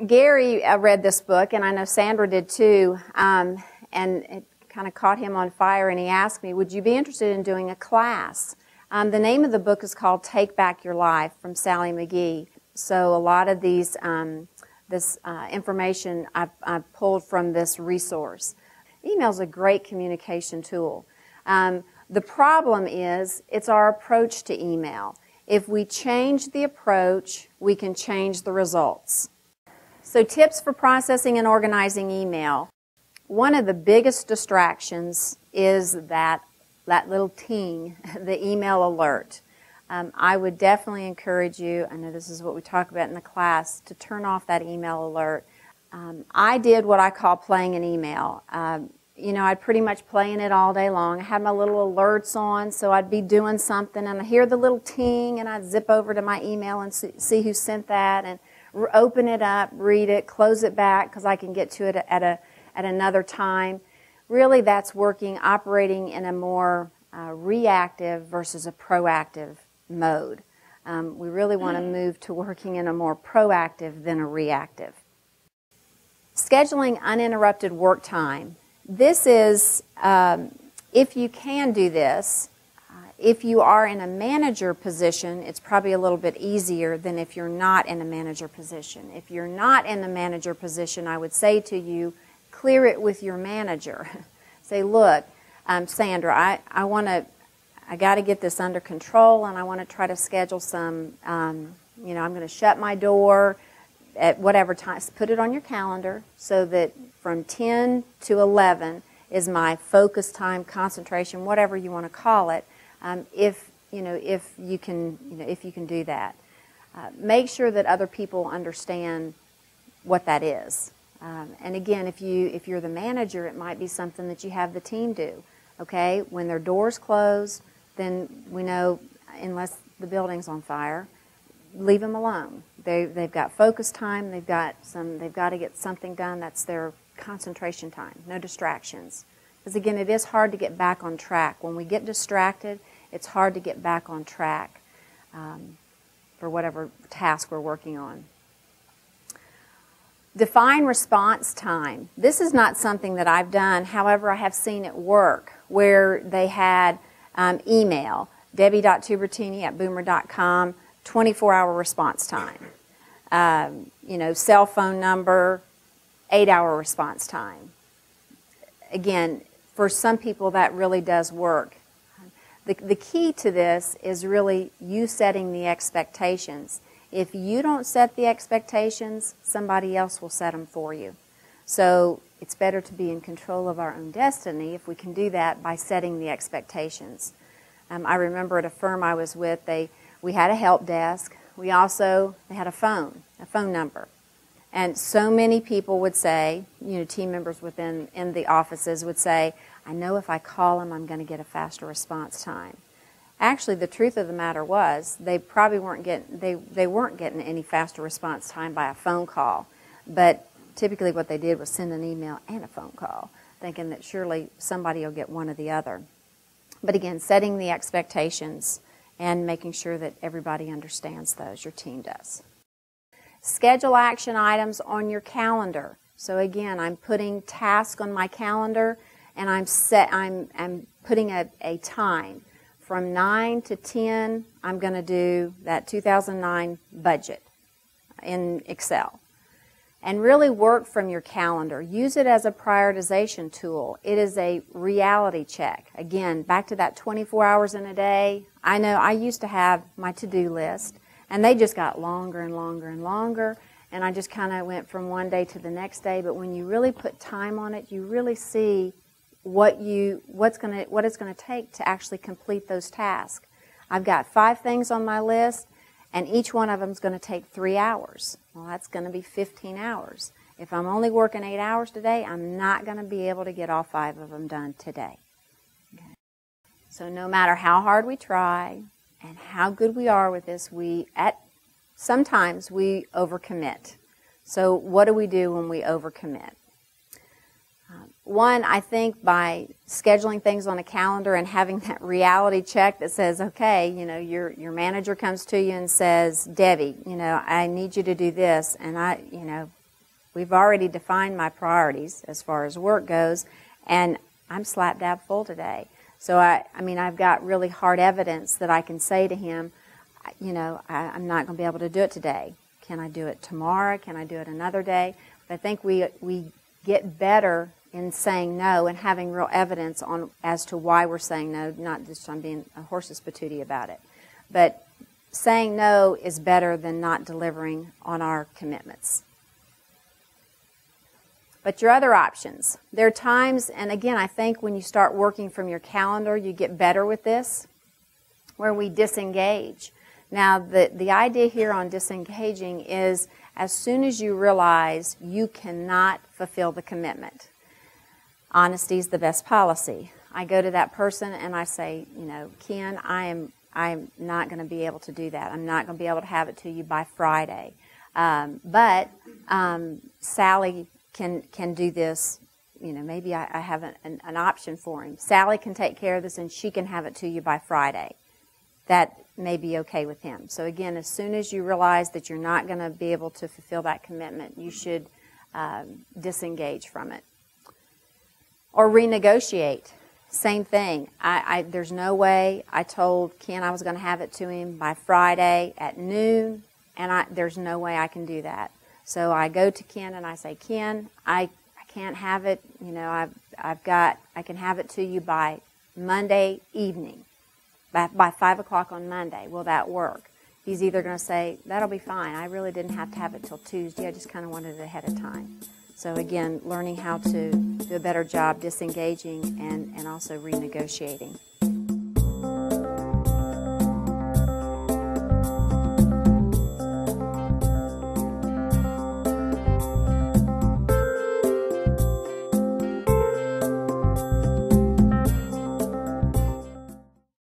Gary read this book, and I know Sandra did too, and it kind of caught him on fire, and he asked me, would you be interested in doing a class? The name of the book is called Take Back Your Life from Sally McGee. So a lot of these, this information I've pulled from this resource. Email is a great communication tool. The problem is it's our approach to email. If we change the approach, we can change the results. So tips for processing and organizing email. One of the biggest distractions is that little ting, the email alert. I would definitely encourage you, I know this is what we talk about in the class, to turn off that email alert. I did what I call playing an email. I'd pretty much playing it all day long. I had my little alerts on, so I'd be doing something, and I hear the little ting, and I'd zip over to my email and see who sent that, and open it up, read it, close it back, because I can get to it at another time. Really, that's operating in a more reactive versus a proactive mode. We really want to move to working in a more proactive than a reactive. Scheduling uninterrupted work time. This is, if you can do this, if you are in a manager position, it's probably a little bit easier than if you're not in a manager position. If you're not in the manager position, I would say to you, clear it with your manager. Say, look, Sandra, I got to get this under control, and I want to try to schedule some, I'm going to shut my door at whatever time. Put it on your calendar so that from 10 to 11 is my focus time, concentration, whatever you want to call it. If you can do that, make sure that other people understand what that is. And again, if you're the manager, it might be something that you have the team do. Okay, when their doors close, then we know, unless the building's on fire, leave them alone. They've got focus time. They've got to get something done. That's their concentration time. No distractions. Because again, it is hard to get back on track. When we get distracted, it's hard to get back on track for whatever task we're working on. Define response time. This is not something that I've done. However, I have seen it work where they had email, debbie.tubertini@boomer.com, 24-hour response time. Cell phone number, 8-hour response time. Again, for some people that really does work. The key to this is really you setting the expectations. If you don't set the expectations, somebody else will set them for you. So it's better to be in control of our own destiny if we can do that by setting the expectations. I remember at a firm I was with, we had a help desk. They had a phone number. And so many people would say, team members in the offices would say, I know if I call them, I'm going to get a faster response time. Actually, the truth of the matter was they probably weren't getting any faster response time by a phone call. But typically what they did was send an email and a phone call, thinking that surely somebody will get one or the other. But again, setting the expectations and making sure that everybody understands those, your team does. Schedule action items on your calendar. So again, I'm putting tasks on my calendar, and I'm putting a time. From 9 to 10, I'm going to do that 2009 budget in Excel. And really work from your calendar. Use it as a prioritization tool. It is a reality check. Again, back to that 24 hours in a day. I know I used to have my to-do list, and they just got longer and longer and longer, and I just kind of went from one day to the next day. But when you really put time on it, you really see what it's going to take to actually complete those tasks. I've got 5 things on my list, and each one of them is going to take 3 hours. Well, that's going to be 15 hours. If I'm only working 8 hours today, I'm not going to be able to get all 5 of them done today. Okay. So no matter how hard we try and how good we are with this, sometimes we overcommit. So what do we do when we overcommit? One, I think by scheduling things on a calendar and having that reality check that says, okay, your manager comes to you and says, Debbie, I need you to do this, and We've already defined my priorities as far as work goes, and I'm slap dab full today. So I've got really hard evidence that I can say to him, I'm not going to be able to do it today. Can I do it tomorrow? Can I do it another day? But I think we get better in saying no and having real evidence as to why we're saying no, not just on being a horse's patootie about it. But saying no is better than not delivering on our commitments. But your other options. There are times, and again, I think when you start working from your calendar, you get better with this, where we disengage. Now, the idea here on disengaging is as soon as you realize you cannot fulfill the commitment, honesty is the best policy. I go to that person and I say, Ken, I'm not going to be able to do that. I'm not going to be able to have it to you by Friday. But Sally can do this. Maybe I have an option for him. Sally can take care of this and she can have it to you by Friday. That may be okay with him. So again, as soon as you realize that you're not going to be able to fulfill that commitment, you should disengage from it. Or renegotiate. Same thing. There's no way. I told Ken I was going to have it to him by Friday at noon, and there's no way I can do that. So I go to Ken and I say, Ken, I can't have it. I can have it to you by Monday evening, by 5 o'clock on Monday. Will that work? He's either going to say, that'll be fine. I really didn't have to have it till Tuesday. I just kind of wanted it ahead of time. So again, learning how to do a better job disengaging and also renegotiating.